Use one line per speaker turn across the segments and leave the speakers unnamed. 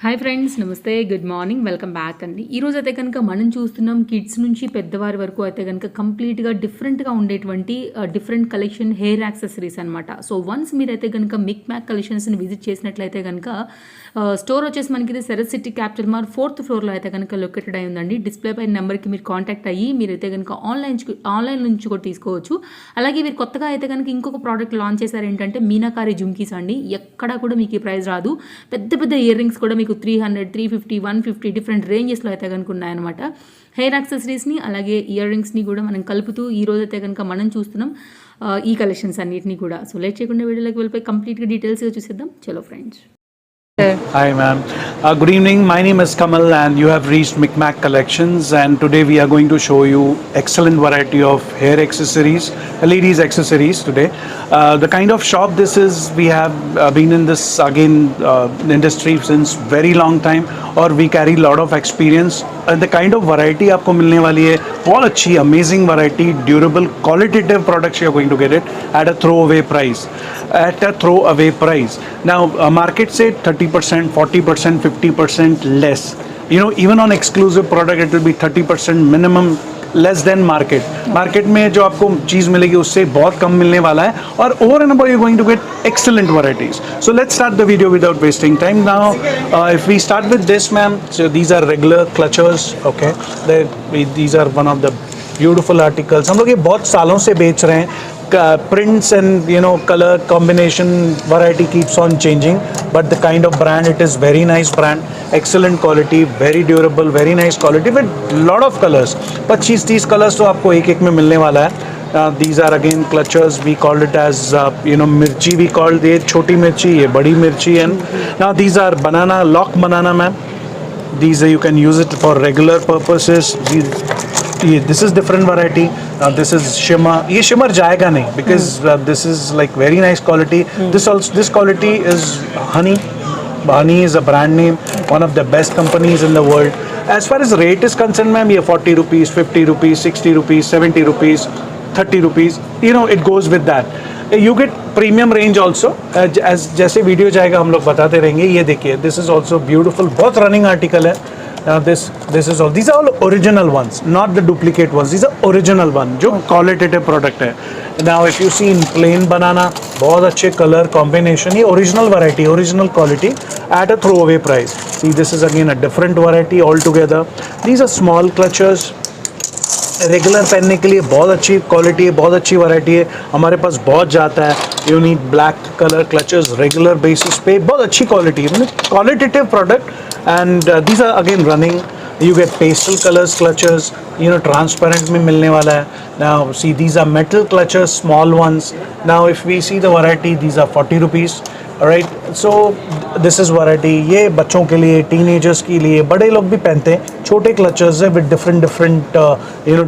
Hi friends, నమస్తే, good morning, welcome back అండి. ఈరోజు అయితే కనుక మనం చూస్తున్నాం కిడ్స్ నుంచి పెద్దవారి వరకు అయితే కనుక కంప్లీట్గా డిఫరెంట్గా ఉండేటువంటి డిఫరెంట్ కలెక్షన్ హెయిర్ యాక్సెసరీస్ అనమాట. సో వన్స్ మీరైతే కనుక మిక్ మ్యాక్ కలెక్షన్స్ని విజిట్ చేసినట్లయితే కనుక స్టోర్ వచ్చేసి మనకి ఇది సెరస్ సిటీ క్యాపిటల్ మార్ 4th ఫ్లోర్లో అయితే కనుక లొకేటెడ్ అయి ఉందండి. డిస్ప్లే పైన నెంబర్కి మీరు కాంటాక్ట్ అయ్యి మీరైతే కనుక ఆన్లైన్ నుంచి కూడా తీసుకోవచ్చు. అలాగే మీరు కొత్తగా అయితే కనుక ఇంకొక ప్రోడక్ట్ లాంచ్ చేశారు, ఏంటంటే మీనాకారి జుమ్కీస్ అండి. ఎక్కడా కూడా మీకు ఈ ప్రైస్ రాదు. పెద్ద పెద్ద ఇయర్ రింగ్స్ కూడా మీకు 300, 350, 150 డిఫరెంట్ రేంజెస్లో అయితే కనుక ఉన్నాయన్నమాట. హెయిర్ యాక్సెసరీస్ని అలాగే ఇయర్ రింగ్స్ని కూడా మనం కలుపుతూ ఈ రోజు అయితే కనుక మనం చూస్తున్నాం ఈ కలెక్షన్స్ అన్నిటిని కూడా. సో లేట్ చేయకుండా వీడియోలోకి వెళ్ళిపోయి కంప్లీట్గా డీటెయిల్స్గా చూసేద్దాం. చలో friends.
Hi ma'am. Good evening. My name is Kamal and you have reached Micmac Collections, and today we are going to show you excellent variety of hair accessories, ladies accessories today. The kind of shop this is, we have been in this industry since very long time, or we carry lot of experience, and the kind of variety आपको मिलने वाली है बहुत अच्छी amazing variety, durable qualitative products you are going to get it at a throwaway price. Now market say 30%, 40%, 50% less. You know, even on exclusive product it will be 30% minimum less than market में जो आपको चीज़ मिलेगी उससे बहुत कम मिलने वाला है, और over and above you're going to get excellent varieties. So let's start the video without wasting time. Now if we start with this ma'am, so these are regular clutchers. Okay, these are one of the beautiful articles. हम लोग ये बहुत सालों से बेच रहे हैं. Prints and color combination variety keeps on changing, but the kind of brand, it is very nice brand, excellent quality, very durable, very nice quality with lot of colors. 25-30 colors तो आपको एक में मिलने वाला है. These are again clutchers. We called it as mirchi. We called ये छोटी मिर्ची, ये बड़ी मिर्ची. And now these are banana, lock banana ma'am. These you can use it for regular purposes. This is different variety. This is shimmer. ये shimmer जाएगा नहीं because this is like very nice quality. This quality is Honey. Honey is a brand name, one of the best companies in the world. As far as rate is concerned, ma'am, ये 40 rupees, 50 rupees, 60 rupees, 70 rupees, 30 rupees. It goes with that. You get premium range also. As जैसे video जाएगा हम लोग बताते रहेंगे. ये देखिए, this is also beautiful. बहुत running article है. This is all. These are all original ones, not the duplicate ones. These are original one, जो qualitative product है. Now if you see in plain banana, बहुत अच्छे color combination. ये original variety, original quality at a throwaway price. See, this is again a different variety altogether. These are small clutchers. Regular पहनने के लिए बहुत अच्छी quality है, बहुत अच्छी वैरायटी है. हमारे पास बहुत जाता है. You need black colour clutchers regular basis पे, बहुत अच्छी क्वालिटी है, मतलब qualitative product. And these are again running. You get pastel colors clutchers, transparent में मिलने वाला है. Now see, these are metal clutchers, small ones. Now if we see the variety, these are 40 rupees. Alright, so this is variety. ये बच्चों के लिए, teenagers के लिए, बड़े लोग भी पहनते हैं. छोटे clutchers है with different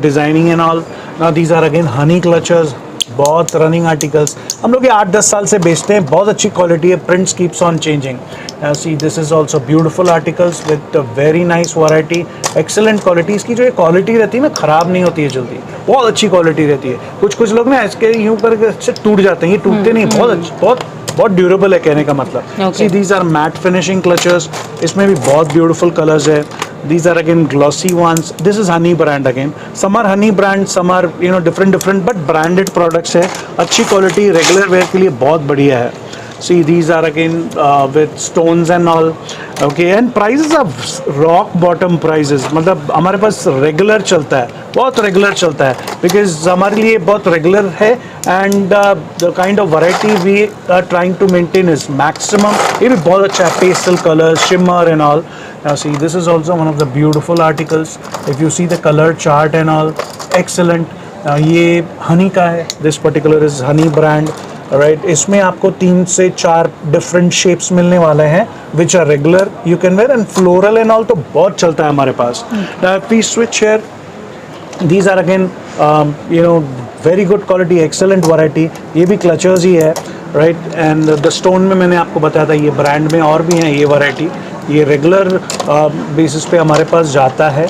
designing and all. Now these are again honey clutchers. बहुत रनिंग आर्टिकल्स. हम लोग ये 8-10 साल से बेचते हैं. बहुत अच्छी क्वालिटी है. Prints keeps on changing. C this is also beautiful articles with very nice variety, excellent quality. इसकी जो ये क्वालिटी रहती है ना, ख़राब नहीं होती है जल्दी. बहुत अच्छी क्वालिटी रहती है. कुछ लोग ना इसके यूँ करके टूट जाते हैं. ये टूटते नहीं. बहुत ड्यूरेबल है कहने का मतलब. See these are matte finishing clutchers. इसमें भी बहुत ब्यूटीफुल कलर्स है. These are again glossy ones. This is Honey brand again. Some are Honey brand, some are different but branded products है. अच्छी quality, regular wear के लिए बहुत बढ़िया है. See, these are again with stones and all. Okay, and prices are rock bottom prices. मतलब हमारे पास regular चलता है, बहुत regular चलता है, because हमारे लिए बहुत regular है. And the kind of variety we are trying to maintain is maximum. ये भी बहुत अच्छा है. Pastel colors, shimmer and all. Now see, this is also one of the beautiful articles. If you see the color chart and all, excellent. ये Honey का है. This particular is Honey brand. Right, इसमें आपको 3 से 4 different shapes मिलने वाले हैं, which are regular you can wear, and floral and all तो बहुत चलता है हमारे पास. Now if we switch here, these are again very good quality, excellent variety. ये भी clutchers ही है, right, and the stone में मैंने आपको बताया था, ये brand में और भी हैं ये variety. ये regular basis पे हमारे पास जाता है.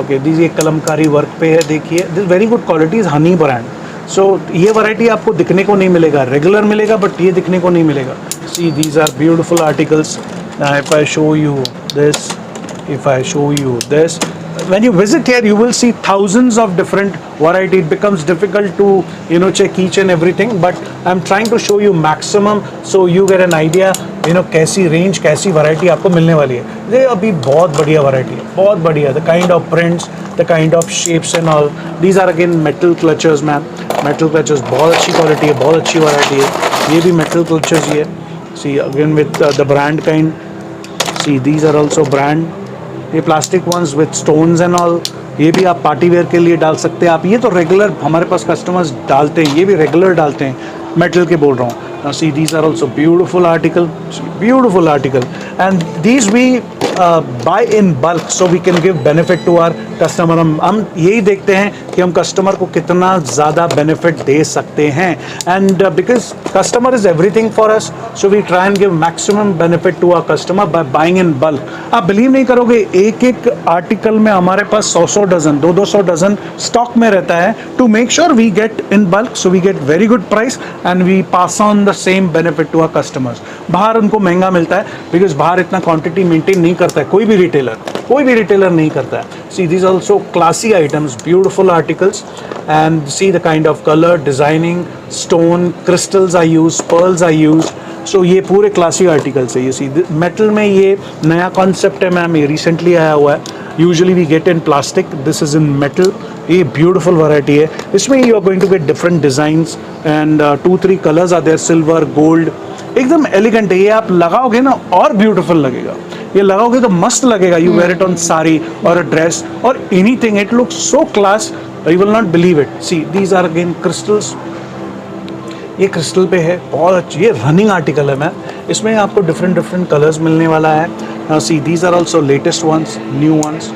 Okay, ये कलमकारी वर्क पे है. देखिए, this very good quality is Honey brand. सो ये वैरायटी आपको दिखने को नहीं मिलेगा. रेगुलर मिलेगा बट ये दिखने को नहीं मिलेगा. See these are beautiful articles. Now if I show you this, if I show you this, when you visit here you will see thousands of different variety. It becomes difficult to check each and everything, but I'm trying to show you maximum so you get an idea कैसी range कैसी variety आपको मिलने वाली है. ये अभी बहुत बढ़िया वैरायटी है, बहुत बढ़िया. The kind of prints, the kind of shapes and all. These are again metal clutchers ma'am. Metal clutchers बहुत अच्छी क्वालिटी है, बहुत अच्छी वैरायटी है. ये भी मेटल क्लचर्स ही है. See again with the brand kind. See these are also brand. ये plastic ones with stones and all. ये भी आप पार्टी वेयर के लिए डाल सकते हैं आप. ये तो रेगुलर हमारे पास कस्टमर्स डालते हैं, ये भी रेगुलर डालते हैं. मेटल के बोल रहा हूँ. Now see, these are also beautiful article, beautiful article, and these we buy in bulk so we can give benefit to our customer. हम यही देखते हैं कि हम कस्टमर को कितना ज़्यादा बेनिफिट दे सकते हैं. And because customer is everything for us, so we try and give maximum benefit to our customer by buying in bulk. आप बिलीव नहीं करोगे, एक एक आर्टिकल में हमारे पास 100 डजन 200 डजन स्टॉक में रहता है to make sure we get in bulk, so we get very good price and we pass on the same benefit to our customers. बाहर उनको महंगा मिलता है बिकॉज बाहर इतना क्वांटिटी मेंटेन नहीं करता है कोई भी रिटेलर नहीं करता है. See, these are also classy items, beautiful articles, and see the kind of color, designing, stone, crystals are used, pearls are used. So ये पूरे classy articles है. You see, metal में ये नया concept है मैम, ये recently आया हुआ है. Usually we get in plastic, this is in metal. ये beautiful variety है. इसमें you are going to get different designs and 2-3 colors are there, silver, gold. एकदम elegant है. ये आप लगाओगे ना और beautiful लगेगा. ये लगाओगे तो मस्त लगेगा. You wear it on sari और अ ड्रेस और anything. It looks so class, you will not believe it. See these are again crystals. ये क्रिस्टल पे है, बहुत अच्छी. ये रनिंग आर्टिकल है मैम. इसमें आपको डिफरेंट कलर्स मिलने वाला है. See these are also latest ones, new ones.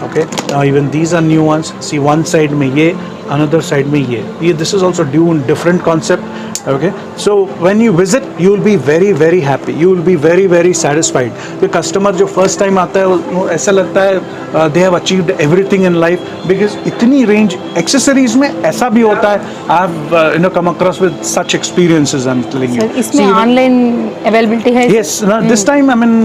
Okay, even these are new ones. See one side में ये, अनदर साइड में ये. This is also due in different concept. Okay, so when you visit you will be very happy, you will be very satisfied. The customer जो first time आता है वो ऐसा लगता है they have achieved everything in life because इतनी range. accessories में ऐसा भी होता है. I have come across with such experiences, I'm telling you.
इसमें ऑनलाइन अवेलेबिलिटी है?
Yes, this time I mean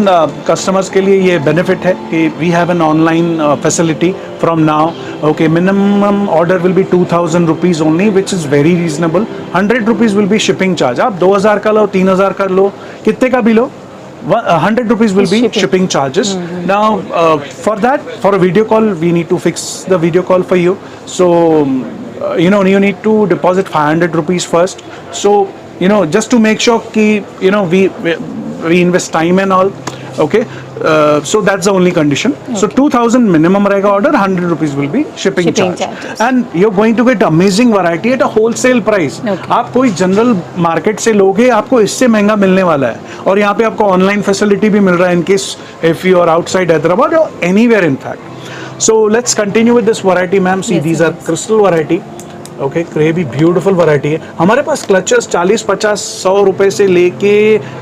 customers के लिए ये benefit है कि we have an online facility from now. Okay, minimum order will be 2,000 rupees only, which is very reasonable. 100 rupees will be shipping charge. आप 2,000 का लो, 3,000 का लो, कितने का भी लो, 100 rupees will be shipping charges. Now for that, for a video call, we need to fix the video call for you. So you need to deposit 500 rupees first. So just to make sure कि we invest time and all. Okay, so that's the only condition. Okay. So 2,000 minimum रहेगा order, 100 rupees will be shipping charges. And you're going to get amazing variety at a wholesale price. Okay. आप कोई general market से लोगे, आपको इससे महंगा मिलने वाला है. और यहाँ पे आपको ऑनलाइन फैसिलिटी भी मिल रहा है in case if you are outside Hyderabad or anywhere in fact. So let's continue with this variety, ma'am. See, these are crystal variety. Okay, ये भी ब्यूटीफुल वैरायटी है. हमारे पास क्लचर्स 40, 50, 100 रुपए से लेके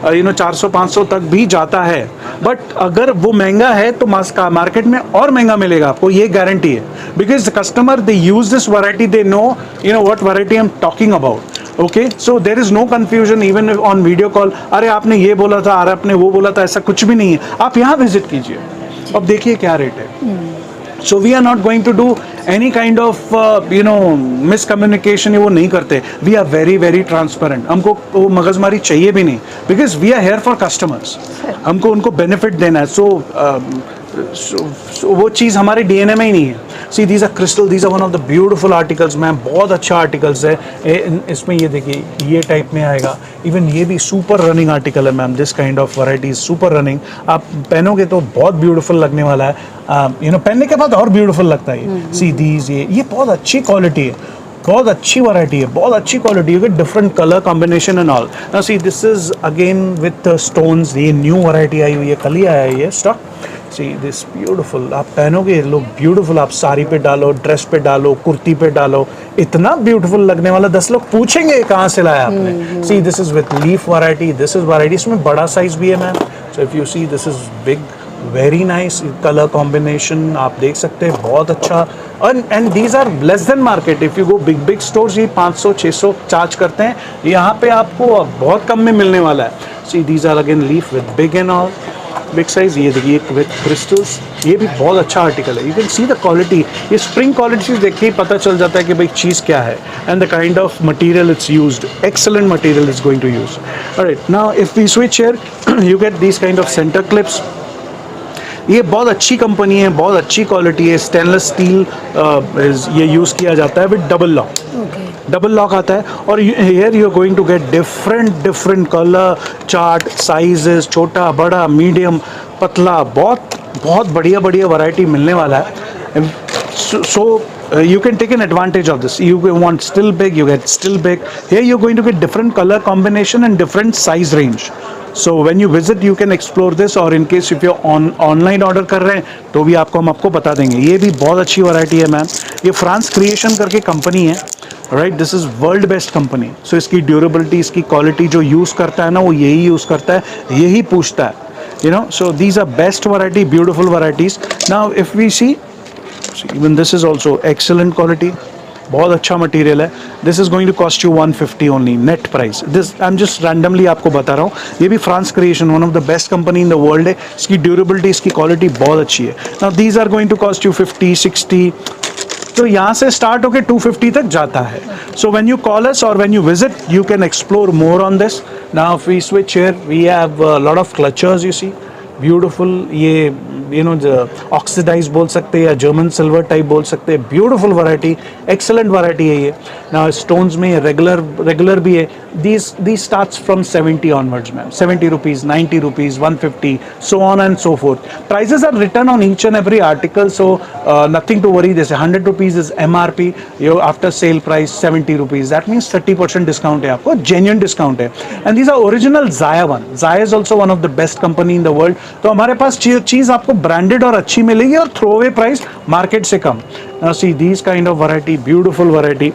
400, 500 तक भी जाता है. बट अगर वो महंगा है तो मार्केट में और महंगा मिलेगा आपको, ये गारंटी है. Because the customer they use this variety, they know what variety I am talking about. Okay, so there is no confusion even on video call. अरे आपने ये बोला था, अरे आपने वो बोला था, ऐसा कुछ भी नहीं है. आप यहाँ विजिट कीजिए, अब देखिए क्या रेट है. So we are not going to do any kind of miscommunication. ये वो नहीं करते. We are very transparent. हमको वो मगजमारी चाहिए भी नहीं because we are here for customers. हमको उनको benefit देना है. So वो चीज़ हमारे DNA में ही नहीं है. See, these are crystal. These are one of the beautiful articles, ma'am. बहुत अच्छा आर्टिकल्स है. इसमें ये देखिए, ये टाइप में आएगा. इवन ये भी सुपर रनिंग आर्टिकल है ma'am. This kind of variety is super running. आप पहनोगे तो बहुत ब्यूटीफुल लगने वाला है. पहनने के बाद और ब्यूटीफुल लगता है. सी दीज, ये बहुत अच्छी क्वालिटी है, बहुत अच्छी वैरायटी है, बहुत अच्छी क्वालिटी है. Different colour combination and all. Now see, this is again with stones. ये न्यू वैरायटी आई हुई है, कल ही आया है ये स्टॉक. See this beautiful. आप पहनोगे लोग ब्यूटीफुल. आप साड़ी पे डालो, ड्रेस पे डालो, कुर्ती पे डालो, इतना ब्यूटीफुल लगने वाला. 10 लोग पूछेंगे कहाँ से लाया आपने. See this is with leaf variety. This is variety. इसमें बड़ा साइज भी है ma'am. So if you see, this is big, very nice colour combination. आप देख सकते हैं, बहुत अच्छा. And these are less than market. If you go big stores, ये 500-600 चार्ज करते हैं. यहाँ पे आपको बहुत कम में मिलने वाला है. See these are again leaf with big and all. Big size ये देखिए विद क्रिस्टल्स, ये भी बहुत अच्छा आर्टिकल है। You can see the quality, ये स्प्रिंग क्वालिटी देख के ही पता चल जाता है कि भाई चीज़ क्या है, and the kind of material it's used, excellent material is going to use. Alright, now if we switch here you get this kind of centre clips. ये बहुत अच्छी कंपनी है, बहुत अच्छी क्वालिटी है, स्टेनलेस स्टील ये यूज़ किया जाता है with double lock. Double lock आता है, और here you are going to get different colour chart, sizes, छोटा बड़ा मीडियम पतला, बहुत बढ़िया वैरायटी मिलने वाला है। सो you can take an advantage of this. You want still big, you get still big. Here you're going to get different color combination and different size range. So when you visit you can explore this, और in case if you're online order कर रहे हैं तो भी हम आपको बता देंगे। ये भी बहुत अच्छी वैरायटी है मैम, ये फ्रांस क्रिएशन करके कंपनी है, right, this is world best company. So इसकी ड्यूरेबिलिटी, इसकी क्वालिटी जो यूज़ करता है ना वो यही यूज़ करता है, यही पूछता है, you know. So these are best variety, beautiful varieties. Now if we see even this is also excellent quality, बहुत अच्छा मटेरियल है। This is going to cost you 150 only net price. This I am just randomly आपको बता रहा हूँ, ये भी France creation, one of the best company in the world है। इसकी ड्यूरेबिलिटी, इसकी क्वालिटी बहुत अच्छी है। Now these are going to cost you 50, 60, तो यहाँ से स्टार्ट होकर 250 तक जाता है। So when you call us और when you visit you can explore more on this. Now if we switch here we have lot of clutchers, you see beautiful, ये you know oxidise बोल सकते हैं या जर्मन सिल्वर टाइप बोल सकते हैं, beautiful variety, excellent variety है ये। ना स्टोन्स में रेगुलर भी है। these starts from 70 onwards ma'am, 70 rupees, 90 rupees, 150, so on and so forth. Prices are written on each and every article, so nothing to worry. This 100 rupees is MRP, your after sale price 70 rupees, that means 30% discount है आपको, genuine discount है। and these are original Zaya one. Zaya is also one of the best company in the world। तो हमारे पास चीज़ आपको branded और अच्छी मिलेगी और थ्रो अवे प्राइस मार्केट से कम। See these kind of variety, beautiful variety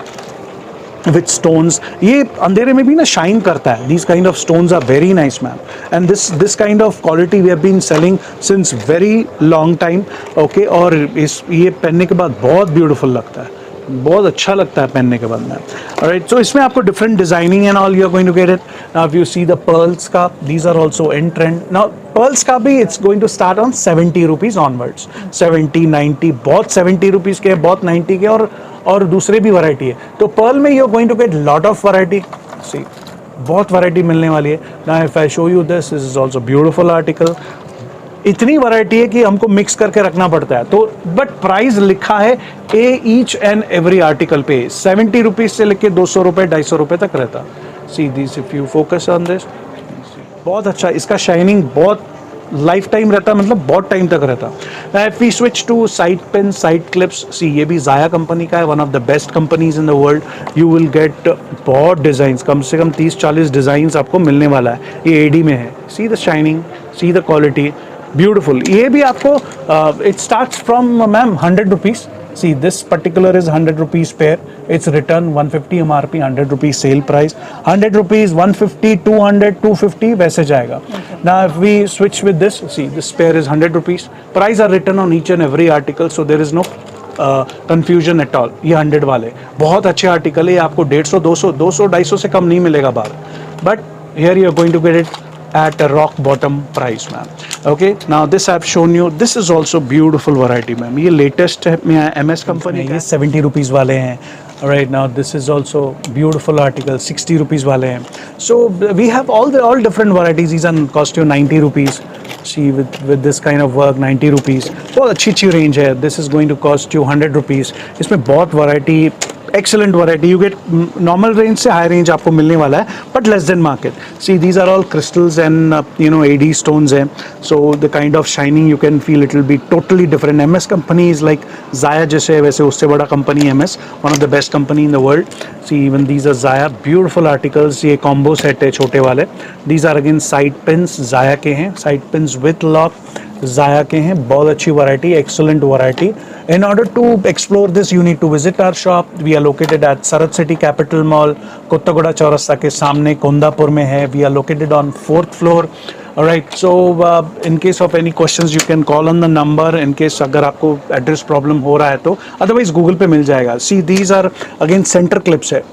with stones, ये अंधेरे में भी ना शाइन करता है। These kind of stones are very nice ma'am, and this kind of quality we have been selling since very long time, okay. और ये पहनने के बाद बहुत ब्यूटीफुल लगता है, बहुत अच्छा लगता है पहनने के बाद मैम। ऑलराइट, सो इसमें आपको different designing and all you are going to get it. Now if you see the pearls का, these are also in trend now. Pearls का भी it's going to start on 70 rupees onwards, 70, 90, बहुत 70 rupees के, बहुत 90 के, और दूसरे भी वैरायटी है। तो पर्ल में you are going to get lot of variety, see बहुत वैरायटी मिलने वाली है। Now if I show you this is also beautiful article. इतनी वैरायटी है कि हमको मिक्स करके रखना पड़ता है, तो बट प्राइस लिखा है ए ईच एंड एवरी आर्टिकल पे 70 रुपीज़ से लेके 200 रुपये, 250 रुपये तक रहता। See this if you focus on this, बहुत अच्छा, इसका शाइनिंग बहुत लाइफ टाइम रहता है, मतलब बहुत टाइम तक रहता। If we switch to side pen, side clips, see ये भी जाया कंपनी का है, one of the best companies in the world. You will get बहुत डिज़ाइंस, कम से कम 30-40 डिज़ाइंस आपको मिलने वाला है। ये एडी में है, see the shining, see the quality, beautiful. ये भी आपको it starts from ma'am 100 rupees. See this particular is 100 rupees pair, it's written 150 MRP, 100 rupees sale price, 100 rupees, 150, 200, 250 वैसे जाएगा। Now if we switch with this, see this pair is 100 rupees, price are written on each and every article, so there is no confusion at all. ये 100 वाले बहुत अच्छे article है, ये आपको 150, 200, 250 से कम नहीं मिलेगा बाहर, but here you are going to get it at a rock bottom price ma'am, okay। Now this I've shown you, this is also beautiful variety ma'am, ये latest है MS कंपनी का, ये 70 रुपीज़ वाले हैं। Alright, now this is also beautiful article, 60 rupees वाले हैं। So we have all different varieties, these are cost you 90 rupees, see with this kind of work 90 rupees, बहुत अच्छी रेंज है। This is going to cost you 100 rupees, इसमें बहुत variety, excellent variety, you get normal range से high range आपको मिलने वाला है, but less than market. See these are all crystals and you know AD stones हैं, so the kind of shining you can feel it will be totally different. MS company is like Jaya जैसे, वैसे उससे बड़ा company MS, one of the best company in the world. See even these are Jaya beautiful articles, ये combo set है छोटे वाले। These are again side pins, जाया के हैं, साइड पिन्स विथ लॉक, जाया के हैं, बहुत अच्छी variety, excellent variety. In order to explore this, you need to visit our shop. We are located at Sarat City Capital Mall, कोत्तागोड़ा चौरस्ता के सामने, कोंदापुर में है। We are located on 4th floor. Alright, so in case of any questions, you can call on the number. In case अगर आपको address problem हो रहा है तो, otherwise गूगल पे मिल जाएगा। See, these are again centre clips है।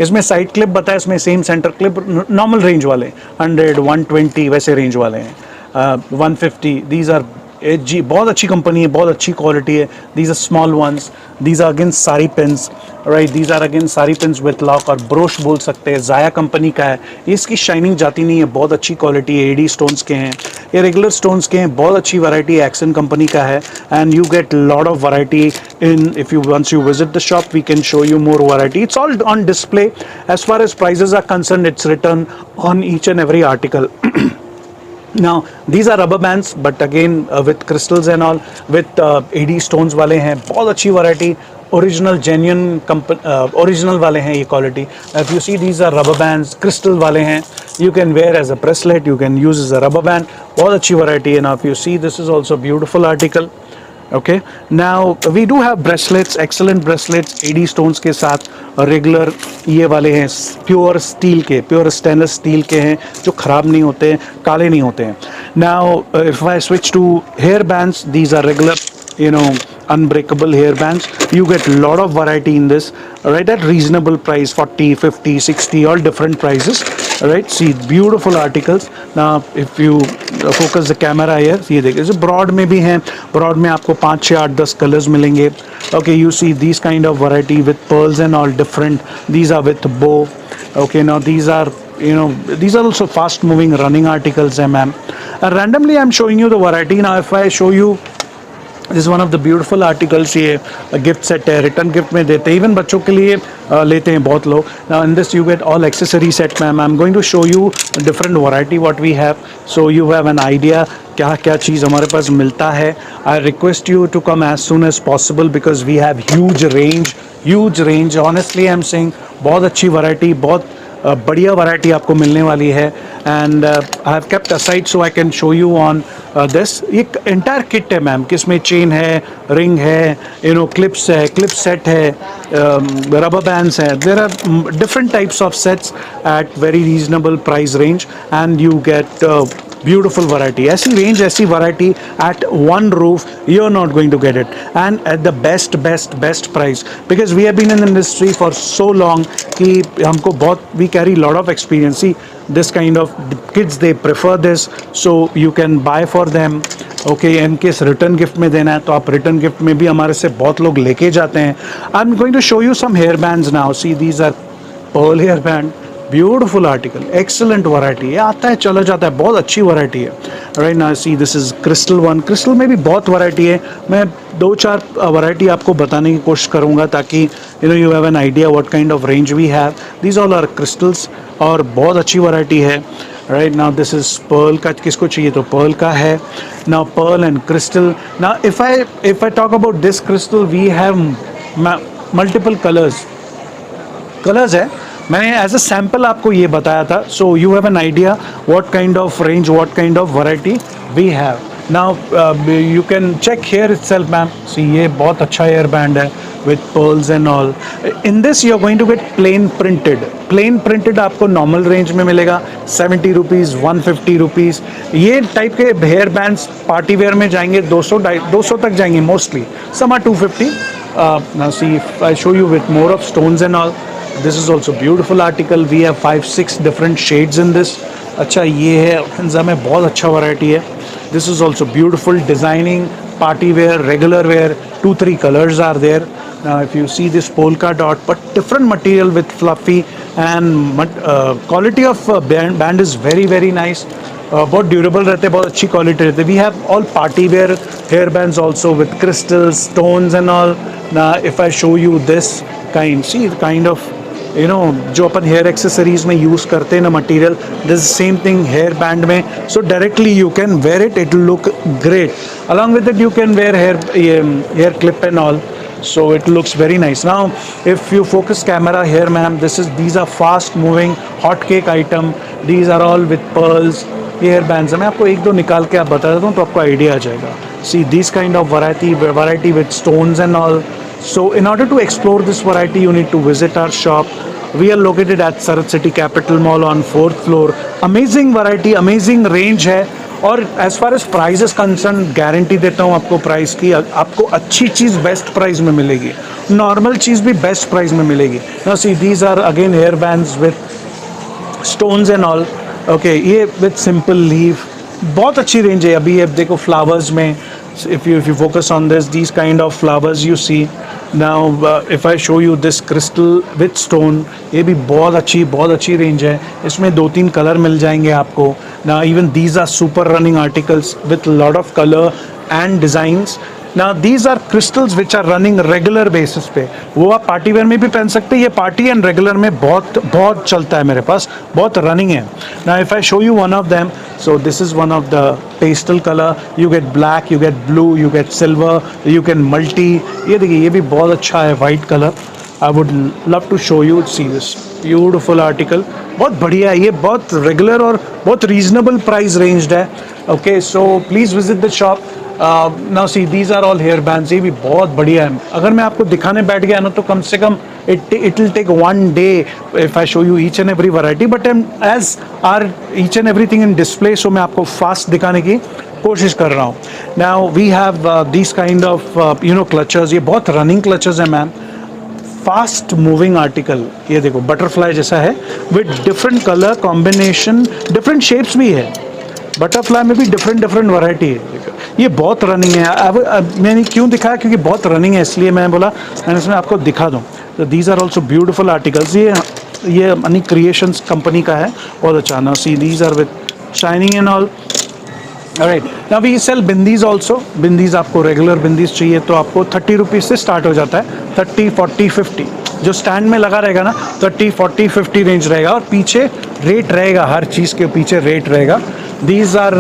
इसमें साइड क्लिप बताया, इसमें same centre clip, normal range वाले 100, 120 वैसे रेंज वाले हैं। 150. These are जी बहुत अच्छी कंपनी है, बहुत अच्छी क्वालिटी है. These are small ones. These are again sari pins, right? These are again sari pins with lock और ब्रोश बोल सकते हैं. जाया कंपनी का है. ये इसकी शाइनिंग जाती नहीं है, बहुत अच्छी क्वालिटी है. एडी स्टोन्स के हैं, ये रेगुलर स्टोन्स के हैं. बहुत अच्छी वैरायटी एक्सन कंपनी का है. And you get lot of variety in if you once you visit the shop we can show you more variety. It's all on display. As far as prices are concern it's written on each and every article. Now these are rubber bands but again with crystals and all with AD stones वाले हैं. बहुत अच्छी variety, original genuine original वाले हैं ये quality. If you see these are rubber bands, crystal वाले हैं. You can wear as a bracelet, you can use as a rubber band. बहुत अच्छी variety है. Now if you see this is also beautiful article. Okay, now we do have bracelets, excellent bracelets AD stones के साथ. Regular ये वाले हैं pure steel के, pure stainless steel के हैं जो ख़राब नहीं होते हैं, काले नहीं होते हैं. Now if I switch to hair bands, these are regular unbreakable hair bands. You get a lot of variety in this, right, at reasonable price, 40, 50, 60, all different prices, right? See beautiful articles. Now if you focus the camera here, ये देखिए जो broad में भी हैं, broad में आपको 5, 6, 8, 10 colors मिलेंगे. Okay, you see these kind of variety with pearls and all different. These are with bow. Okay, now these are these are also fast moving running articles, ma'am. Randomly I'm showing you the variety. Now if I show you, this one of the beautiful articles. ये gift set है, return gift में देते हैं, even बच्चों के लिए लेते हैं बहुत लोग. Now in this you get all accessory set. Ma'am I am going to show you different variety what we have, so you have an idea क्या क्या चीज़ हमारे पास मिलता है. I request you to come as soon as possible because we have huge range. Honestly I am saying बहुत अच्छी variety, बहुत बढ़िया वैरायटी आपको मिलने वाली है. And I have kept aside so I can show you on this. ये entire kit है मैम, किसमें चेन है, रिंग है, क्लिप्स है, क्लिप सेट है, रबर बैंड्स है. There are different types of sets at very reasonable price range and you get beautiful variety. ऐसी range, ऐसी variety at one roof, you're not going to get it, and at the best price, because we have been in the industry for so long कि हमको बहुत, we carry lot of experience. See this kind of kids, they prefer this, so you can buy for them. Okay, in case return gift में देना है तो आप return gift में भी हमारे से बहुत लोग लेके जाते हैं. I'm going to show you some hair bands now. See these are pearl hair band. Beautiful article, excellent variety. ये आता है चला जाता है, बहुत अच्छी वैरायटी है. Right now see this is crystal one. Crystal में भी बहुत वैरायटी है. मैं 2-4 वैरायटी आपको बताने की कोशिश करूँगा ताकि you have an idea what kind of range we have. These all are crystals और बहुत अच्छी वैरायटी है. Right now this is pearl का, किसको चाहिए तो पर्ल का है. Now pearl and crystal. Now if I talk about this crystal, we have multiple colours है. मैंने एज अ सैम्पल आपको ये बताया था, so you have an idea what kind of range, what kind of variety we have. Now you can check here itself ma'am. See ये बहुत अच्छा hair band है with pearls and all. In this you are going to get plain printed आपको normal range में मिलेगा 70 rupees, 150 rupees. ये type के hair bands party wear में जाएंगे 200 तक जाएंगे mostly. Some are 250. Now see if I show you with more of stones and all. This is also beautiful article. We have 5-6 different shades in this. अच्छा ये है organza में, बहुत अच्छा वैरायटी है. This is also beautiful designing, party wear, regular wear. 2-3 colors are there. Now if you see this polka dot, but different material with fluffy and quality of band is very nice. बहुत durable रहते हैं, बहुत अच्छी quality रहती है. We have all party wear hair bands also with crystals, stones and all. ना if I show you this kind, see kind of जो अपन हेयर एक्सेसरीज में यूज़ करते हैं ना material, this same thing hair band में. So directly you can wear it, it will look great. Along with it you can wear hair clip and all. So it looks very nice. Now if you focus camera here ma'am, these are fast moving hot cake item. These are all with pearls, hair bands. मैं आपको एक दो निकाल के आप बता देता हूँ तो आपको आइडिया आ जाएगा. See this kind of variety with stones and all. So in order to explore this variety you need to visit our shop. We are located at Sarat City Capital Mall on 4th floor. Amazing variety, amazing range है. और as far as price is concern, guarantee देता हूँ आपको price की. आपको अच्छी चीज़ best price में मिलेगी, नॉर्मल चीज़ भी बेस्ट प्राइस में मिलेगी. Now see these are again hair bands with stones and all. Okay, ये विथ सिंपल लीफ, बहुत अच्छी रेंज है। अभी अब देखो फ्लावर्स में, if you focus on these kind of flowers you see now, if I show you this crystal with stone, ये भी बहुत अच्छी रेंज है। इसमें 2-3 कलर मिल जाएंगे आपको। now even these are super running articles with lot of color and designs। now these are crystals which are running regular basis पे, वो आप पार्टी वेयर में भी पहन सकते हैं। ये पार्टी एंड रेगुलर में बहुत चलता है, मेरे पास बहुत रनिंग है। now if I show you one of them, so this is one of the pastel color, you get black, you get blue, you get silver, you can multi। ये देखिए ये भी बहुत अच्छा है, white color। I would love to show you, see this beautiful article, बहुत बढ़िया है ये, बहुत रेगुलर और बहुत रीजनेबल प्राइस रेंज्ड है। Okay, so please visit the shop. Now see these are all hair bands, ये भी बहुत बढ़िया है। अगर मैं आपको दिखाने बैठ गया ना तो कम से कम it will take one day if I show you each and every variety, but as are each and everything in display, so मैं आपको फास्ट दिखाने की कोशिश कर रहा हूँ। now we have these kind of clutches, ये बहुत रनिंग clutches है मैम, फास्ट मूविंग आर्टिकल। ये देखो बटरफ्लाई जैसा है with different colour combination, different shapes भी है। बटरफ्लाई में भी डिफरेंट वैरायटी है। ये बहुत रनिंग है। अब मैंने क्यों दिखाया, क्योंकि बहुत रनिंग है, इसलिए मैं बोला मैंने इसमें आपको दिखा दूँ। तो these are also beautiful articles. ये मनी क्रिएशंस कंपनी का है, बहुत अच्छा। Now see these are with shining and all. Right, now we sell bindis also. Bindis आपको रेगुलर बिंदीज चाहिए तो आपको 30 रुपीज़ से स्टार्ट हो जाता है। 30, 40, 50 जो स्टैंड में लगा रहेगा ना, 30, 40, 50 रेंज रहेगा, और पीछे रेट रहेगा, हर चीज़ के पीछे रेट रहेगा। These are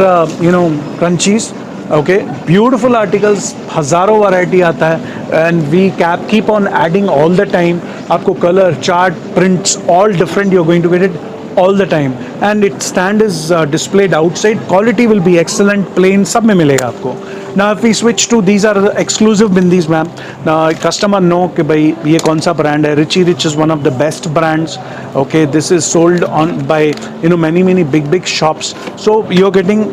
scrunchies. Okay, beautiful articles, हज़ारों वैरायटी आता है and we keep on adding all the time. आपको colour, chart, prints all different, you are going to get it all the time, and its stand is displayed outside. Quality will be excellent, plain सब में मिलेगा आपको। now if we switch to these are the exclusive bindis ma'am, now customer know कि भाई ये कौन सा brand है। Richie Rich is one of the best brands। okay, this is sold on by many big shops, so you're getting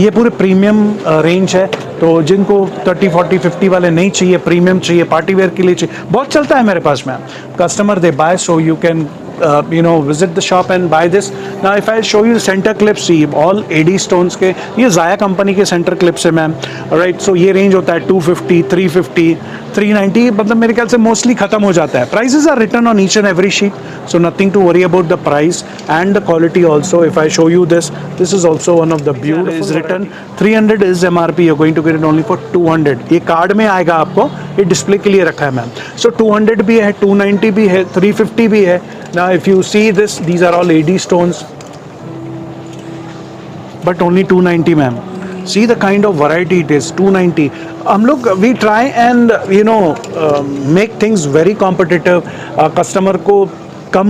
ये पूरे premium range है। तो जिनको 30, 40, 50 वाले नहीं चाहिए, प्रीमियम चाहिए, पार्टी वेयर के लिए चाहिए, बहुत चलता है मेरे पास ma'am. Customer they buy, so you can visit the shop and buy this। now if I show you center clips, see all AD stones के, ये Zaya कंपनी के सेंटर क्लिप्स है मैम। राइट, सो ये रेंज होता है 250, 350, 390, मतलब मेरे ख्याल से मोस्टली खत्म हो जाता है। Prices are written on each and every sheet, so nothing to worry about the price and the quality also. If I show you this is also one of the beautiful is written 300 is MRP, you are going to get it only for 200। ये card में आएगा आपको, ये display के लिए रखा है ma'am. सो 200 भी है, 290 भी है, 350 भी है। now if you see this, these are all AD stones but only 290 ma'am। see the kind of variety it is, 290। हम लोग we try and make things very competitive, customer को कम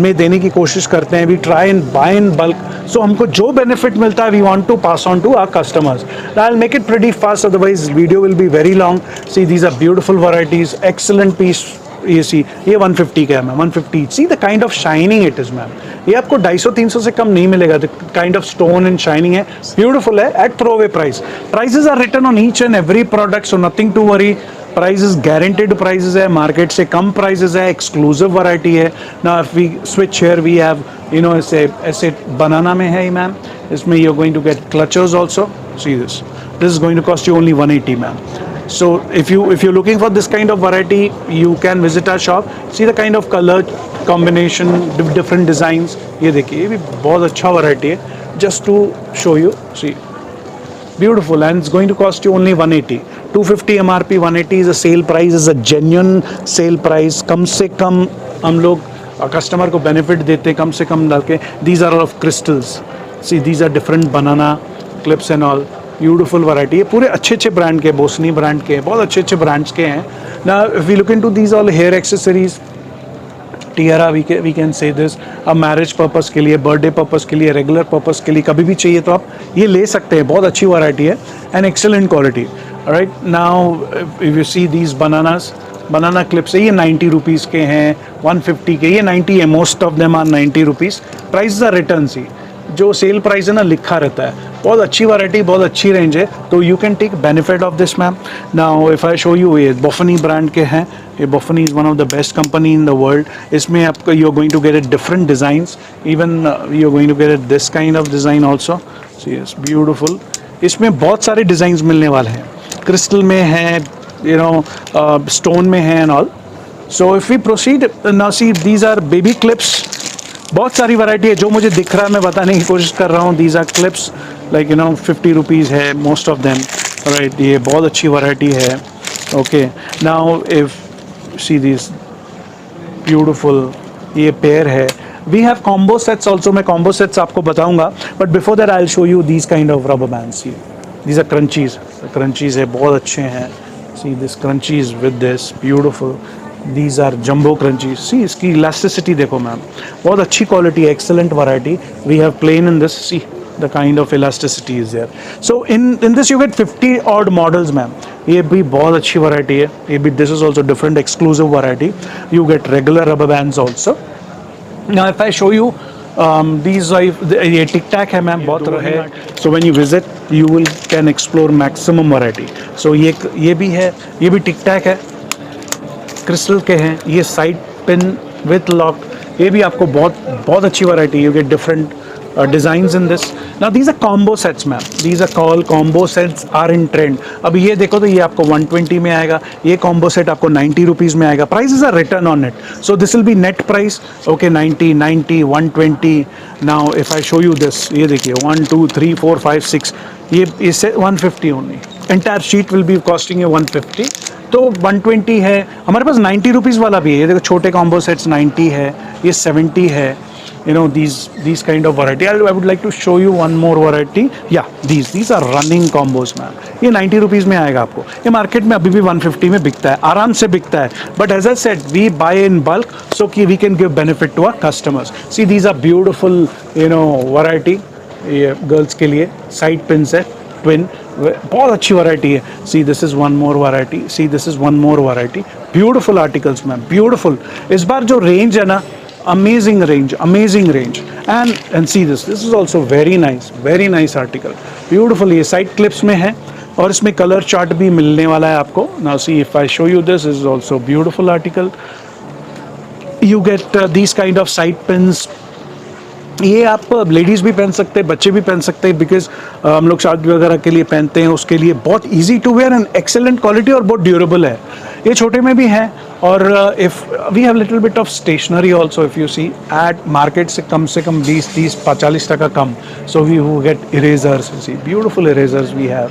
में देने की कोशिश करते हैं। We try and buy in bulk, so हमको जो बेनिफिट मिलता है we want to pass on to our customers. I will make it pretty fast, otherwise video will be very long. See these are beautiful varieties, excellent piece. ये see ये 150 का है ma'am, 150। See the kind of shining it is ma'am, ये आपको 250-300 से कम नहीं मिलेगा। The kind of stone and shining है, ब्यूटीफुल है at throwaway price. Prices are written on each and every product, so nothing to worry. Prices guaranteed prices है, market से कम प्राइसेस है, एक्सक्लूसिव वैरायटी है। Now if we switch here we have ऐसे banana में है ma'am, इसमें you are going to get clutchers also. See this is going to cost you only 180 ma'am. So if you're looking for this kind of variety, you can visit our shop, see the kind of color combination, different designs। ये देखिए ये भी बहुत अच्छा variety है, just to show you, see beautiful, and it's going to cost you only 180। 250 MRP, 180 is a sale price, is a genuine sale price। कम से कम हम लोग कस्टमर को बेनिफिट देते, कम से कम डाल के। these are all of crystals, see these are different banana clips and all, beautiful variety है। पूरे अच्छे ब्रांड के, बोसनी ब्रांड के, बहुत अच्छे ब्रांड्स के हैं। ना if we look into these all hair accessories, tiara, we can say this, अब मैरिज पर्पस के लिए, बर्थडे पर्पस के लिए, रेगुलर पर्पस के लिए, कभी भी चाहिए तो आप ये ले सकते हैं। बहुत अच्छी वैरायटी है and excellent quality. Right, now if you see these banana clips है, ये 90 रुपीज़ के हैं, 150 के, ये 90 है, most of them are 90 rupees. Price are return, see जो सेल प्राइस है ना लिखा रहता है। बहुत अच्छी वैरायटी, बहुत अच्छी रेंज है, तो you can take benefit of this ma'am. Now if I show you, ये बोफनी ब्रांड के हैं। ये बोफनी is one of the best company in the world. इसमें आपको you are going to get it different designs, even you are going to get it this kind of design also. See it's beautiful. इसमें बहुत सारे designs मिलने वाले हैं, crystal में है, यू नो स्टोन में है and all. So if we proceed now, see these are baby clips. बहुत सारी वैरायटी है, जो मुझे दिख रहा है मैं बताने की कोशिश कर रहा हूँ। These are clips like you know 50 rupees है मोस्ट ऑफ देम, राइट। ये बहुत अच्छी वैरायटी है। Okay, now if see this beautiful, ये पेयर है। We have combo sets also, मैं कॉम्बो सेट्स आपको बताऊंगा, but before that I will show you these kind of rubber bands. These are crunchies, crunchies है, बहुत अच्छे हैं। See this crunchies with this beautiful, these are jumbo crunches. See इसकी elasticity देखो ma'am, बहुत अच्छी quality, excellent variety. We have plain in this, see the kind of elasticity is there. So in this you get 50 odd models ma'am. ये भी बहुत अच्छी variety है, ये भी this is also different exclusive variety. You get regular rubber bands also. Now if I show you these ये tic tac है ma'am, बहुत है। So when you visit you will can explore maximum variety. So ये भी है, ये भी tic tac है, क्रिस्टल के हैं। ये साइड पिन विथ लॉक, ये भी आपको बहुत अच्छी variety. You get different designs in this. Now these are combo sets ma'am, these are called combo sets, are in trend. अब ये देखो तो ये आपको 120 में आएगा, ये combo set आपको 90 रुपीज़ में आएगा। Prices are written on it, so this will be net price. Okay, 90, 90, 120. Now if I show you this, ये देखिए 1 2 3 4 5 6, ये इससे 150 only. Entire sheet will be costing you 150. तो 120 है हमारे पास, 90 रुपीज़ वाला भी है। ये देखो छोटे combo sets 90 है, ये 70 है। You know these kind of variety. I would like to show you one more variety. Yeah, these are running combos man. ये 90 रुपीज़ में आएगा आपको। ये मार्केट में अभी भी 150 में बिकता है, आराम से बिकता है। But as I said, we buy in bulk so कि we can give benefit to our customers. See these are beautiful, you know, variety. ये गर्ल्स के लिए साइड पिन्स है, ट्विन, बहुत अच्छी वैरायटी है। सी this is one more variety, C this is one more variety. Beautiful articles ma'am, beautiful. इस बार जो range है ना, amazing range, and see this is also very nice article, beautiful। ये side clips में है और इसमें कलर चार्ट भी मिलने वाला है आपको। Now see if I show you this is also beautiful article. You get these kind of side pins. ये आप लेडीज़ भी पहन सकते हैं, बच्चे भी पहन सकते हैं, बिकॉज हम लोग शादी वगैरह के लिए पहनते हैं, उसके लिए बहुत easy to wear and excellent quality और बहुत ड्यूरेबल है। ये छोटे में भी हैं। और if we have little bit of stationery also, if you see at market से कम 20-30-40% कम। So we who get erasers, see beautiful erasers we have,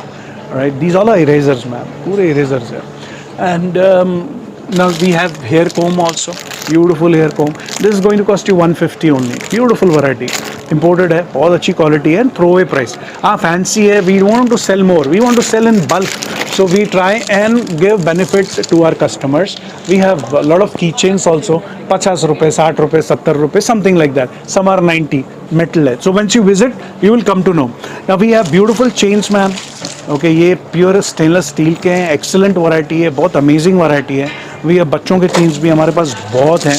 right. These all are erasers ma'am, पूरे इरेजर्स है। And now we have hair comb also, beautiful hair comb. This is going to cost you 150 only. Beautiful variety, imported है, बहुत अच्छी quality है, throwaway price. हाँ fancy है, we want to sell more, we want to sell in bulk, so we try and give benefits to our customers. We have a lot of keychains also, 50 रुपए, 60 रुपए, 70 रुपए, something like that. Some are 90, metal है. So once you visit, you will come to know. Now we have beautiful chains ma'am. Okay, ये pure stainless steel के हैं, excellent variety है, बहुत amazing variety है। वी अब बच्चों के चेन्स भी हमारे पास बहुत हैं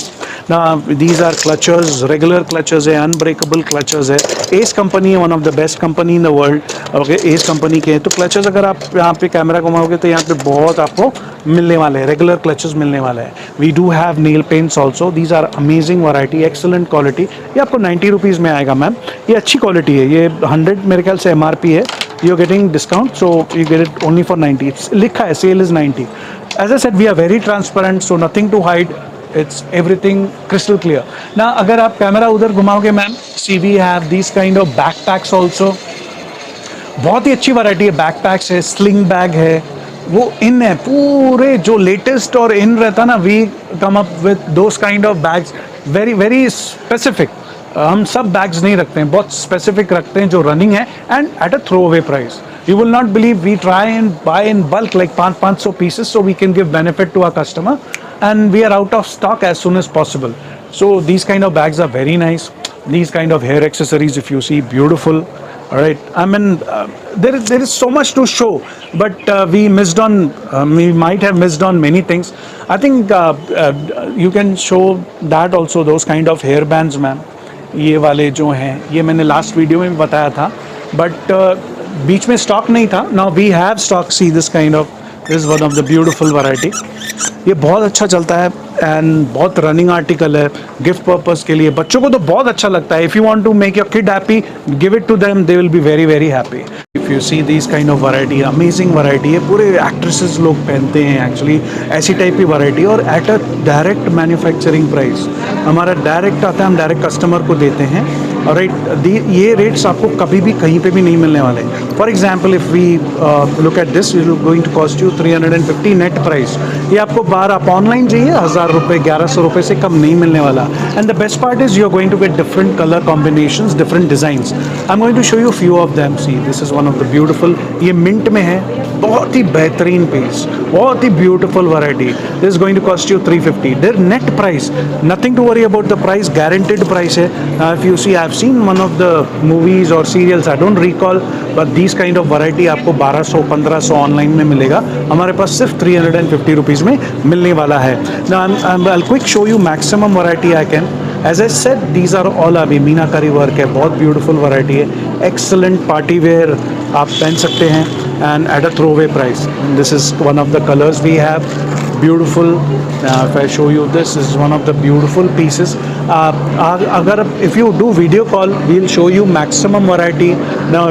ना। These are clutchers, regular clutchers है, अनब्रेकेबल क्लचर्स है। एस कंपनी है, one of the best company in the world. Okay, S company के हैं। तो क्लचर्स अगर आप यहाँ पे कैमरा घुमाओगे तो यहाँ पे बहुत आपको मिलने वाले हैं, रेगुलर क्लचर्स मिलने वाले हैं। We do have nail paints also, these are amazing variety, excellent quality. ये आपको 90 रुपीज़ में आएगा मैम। ये अच्छी क्वालिटी है, ये 100 मेरे ख्याल से MRP है। You're getting discount, so you get it only for 90. It's लिखा है, sale is 90. As I said, we are very transparent, so nothing to hide. It's everything crystal clear. Now, अगर आप कैमरा उधर घुमाओगे ma'am, see we have these kind of backpacks also. बहुत ही अच्छी variety है, backpacks है, sling bag है, वो इन है पूरे जो लेटेस्ट और इन रहता ना, we come up with those kind of bags, very very specific. हम सब बैग्स नहीं रखते हैं, बहुत स्पेसिफिक रखते हैं जो रनिंग है and at a throw away price. You will not believe, we try and buy in bulk like 500 pieces, so we can give benefit to our customer and we are out of stock as soon as possible. So these kind of bags are very nice. These kind of hair accessories, if you see, beautiful. All right, I mean there is so much to show, but we might have missed on many things. I think you can show that also, those kind of hair bands ma'am. ये वाले जो हैं, ये मैंने last video में भी बताया था, बट बीच में स्टॉक नहीं था। Now we have stock. See this kind of, this one of the beautiful variety. ये बहुत अच्छा चलता है, एंड बहुत रनिंग आर्टिकल है गिफ्ट पर्पस के लिए, बच्चों को तो बहुत अच्छा लगता है. If you want to make your kid happy, give it to them, they will be very very happy. If you see this kind of variety, amazing variety है, पूरे एक्ट्रेसेस लोग पहनते हैं एक्चुअली ऐसी टाइप की वैरायटी, और at a direct manufacturing price. हमारा direct आता है, हम डायरेक्ट कस्टमर को देते हैं. और ये रेट्स आपको कभी भी कहीं पे भी नहीं मिलने वाले. For example if we look at this, it going to cost you 350 net price. ये आपको बाहर आप ऑनलाइन चाहिए 1000 रुपये 1100 रुपये से कम नहीं मिलने वाला. And the best part is you are going to get different colour combinations, different designs. I am going to show you few of them. See this is one of the beautiful, ये mint में है, बहुत ही बेहतरीन piece, बहुत ही beautiful variety. This is going to cost you 350. Their net price, nothing to worry about the price, guaranteed price है. If you see, I have seen one of the movies और serials, I don't recall, but this kind of variety आपको 1200-1500 online में मिलेगा. हमारे पास सिर्फ 350 rupees में मिलने वाला है. I'll quick show you maximum variety I can. As I said, these are all अभी मीनाकारी वर्क है, बहुत ब्यूटीफुल वैरायटी है, एक्सलेंट पार्टी वेयर आप पहन सकते हैं, and at a throw away price. This is one of the colours we have, beautiful. If I show you, this is one of the beautiful pieces. Agar if you do video call, we'll show you maximum variety now,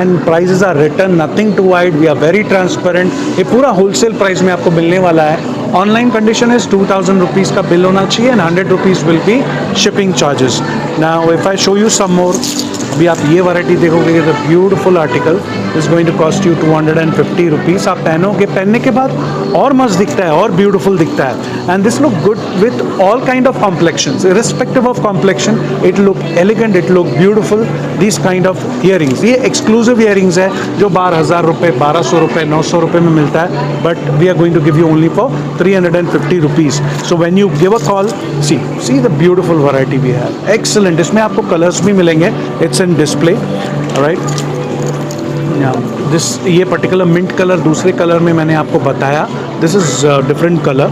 and prices are written, nothing to hide. We are very transparent. ये पूरा wholesale price में आपको मिलने वाला है. Online condition is 2000 rupees का bill होना चाहिए, and 100 rupees will be shipping charges. Now if I show you some more, अभी आप ये वैरायटी देखोगे, the beautiful article is going to cost you 250 rupees. आप पहनोगे, पहनने के बाद और मस्त दिखता है, और ब्यूटीफुल दिखता है. And this look good with all kind of complexions, irrespective of complexion, it look elegant, it look beautiful. This kind of earrings, ये एक्सक्लूसिव ईयरिंग्स है जो 12,000 रुपये 1200 रुपये 900 रुपये में मिलता है, but we are going to give you only for 350 rupees. So when you give a call, see the beautiful variety we have, excellent. इसमें आपको कलर्स भी मिलेंगे, it's in display, right. This ये पर्टिकुलर मिंट कलर, दूसरे colour में मैंने आपको बताया, this is different colour,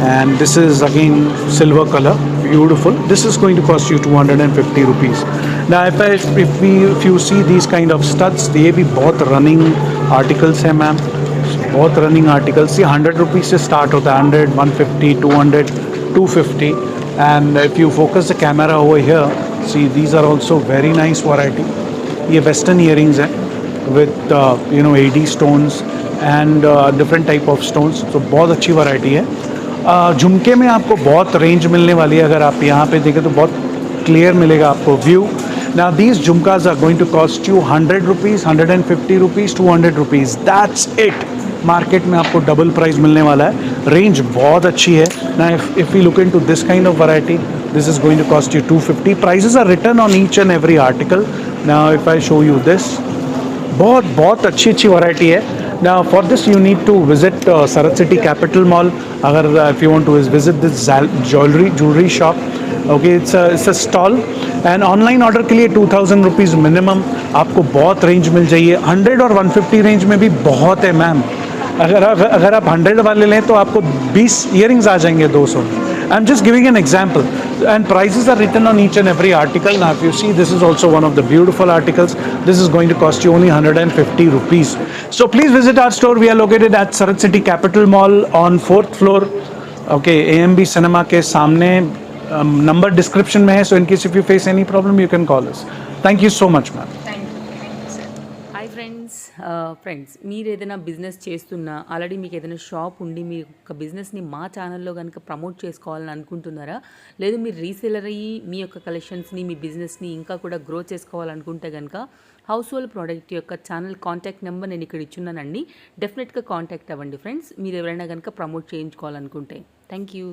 and this is again silver colour, beautiful. This is going to cost you 250 rupees. ना if you C these kind of studs, ये भी बहुत रनिंग आर्टिकल्स हैं मैम, बहुत रनिंग आर्टिकल्स. ये 100 रुपीज़ से start होता है, 100, 150, 200, 250. And if you focus the camera over here, see these are also very nice variety. ये वेस्टर्न ईयरिंग्स हैं with AD stones and different type of stones, तो बहुत अच्छी वैरायटी है. झुमके में आपको बहुत रेंज मिलने वाली है. अगर आप यहाँ पे देखें तो बहुत क्लियर मिलेगा आपको view. Now these झुमकास are going to cost you 100 rupees, 150 rupees, 200 rupees. That's it. Market में आपको डबल प्राइस मिलने वाला है. रेंज बहुत अच्छी है. Now if we look into this kind of variety, this is going to cost you 250. Prices are written on each and every article. Now if I show you this, बहुत बहुत अच्छी variety है. Now for this you need to visit Sarat City Capital Mall. अगर if you want to visit this jewelry shop, okay, it's a stall. and online order के लिए 2000 rupees minimum. आपको बहुत range मिल जाइए. 100 और 150 रेंज में भी बहुत है मैम. अगर आप 100 वाले लें तो आपको 20 ईयरिंग्स आ जाएंगे 200. I'm just giving an example, and prices are written on each and every article. Now if you see, this is also one of the beautiful articles. This is going to cost you only 150 rupees. So please visit our store. We are located at Sarat City Capital Mall on 4th floor. Okay, AMB Cinema के सामने. Number description में है. So in case if you face any problem, you can call us. Thank you so much, ma'am.
Hi friends మీరు ఏదైనా business చేస్తున్నా, already మీకు ఏదైనా shop ఉండి మీ యొక్క బిజినెస్ని మా ఛానల్లో కనుక ప్రమోట్ చేసుకోవాలని అనుకుంటున్నారా, లేదు మీరు రీసేలర్ అయ్యి మీ యొక్క కలెక్షన్స్ని మీ బిజినెస్ని ఇంకా కూడా గ్రో చేసుకోవాలనుకుంటే కనుక హౌస్ హోల్డ్ ప్రోడక్ట్ యొక్క ఛానల్ కాంటాక్ట్ నెంబర్ నేను ఇక్కడ ఇచ్చున్నానండి. డెఫినెట్గా కాంటాక్ట్ అవ్వండి ఫ్రెండ్స్, మీరు ఎవరైనా కనుక ప్రమోట్ చేయించుకోవాలనుకుంటే. Thank you.